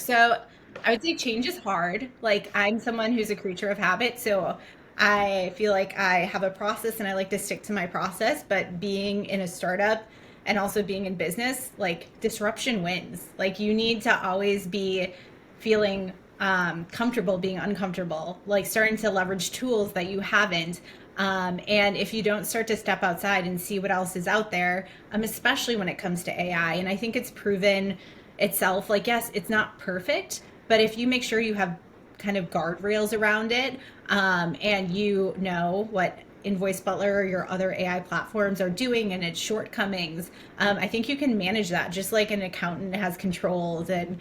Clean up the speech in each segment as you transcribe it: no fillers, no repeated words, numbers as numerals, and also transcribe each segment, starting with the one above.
So I would say change is hard. Like I'm someone who's a creature of habit, so I feel like I have a process and I like to stick to my process, but being in a startup and also being in business, like disruption wins. Like you need to always be feeling comfortable being uncomfortable, like starting to leverage tools that you haven't. And if you don't start to step outside and see what else is out there, especially when it comes to AI, and I think it's proven itself, like, yes, it's not perfect, but if you make sure you have kind of guardrails around it, and you know what Invoice Butler or your other AI platforms are doing and its shortcomings, I think you can manage that just like an accountant has controls and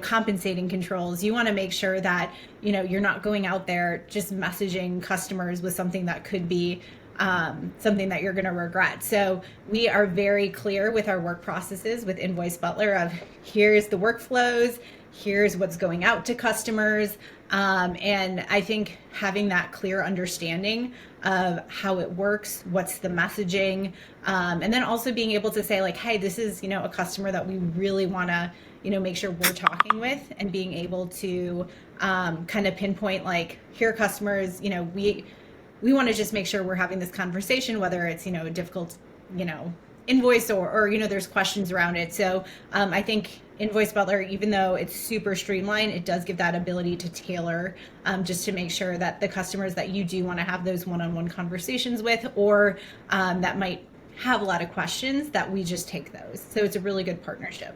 compensating controls. You want to make sure that you're not going out there just messaging customers with something that could be something that you're going to regret. So we are very clear with our work processes with Invoice Butler of here's the workflows, here's what's going out to customers. And I think having that clear understanding of how it works, what's the messaging, and then also being able to say like, hey, this is, a customer that we really want to, make sure we're talking with, and being able to kind of pinpoint like, here are customers, we want to just make sure we're having this conversation, whether it's, a difficult, invoice or there's questions around it. So I think Invoice Butler, even though it's super streamlined, it does give that ability to tailor just to make sure that the customers that you do want to have those one-on-one conversations with, or that might have a lot of questions, that we just take those. So it's a really good partnership.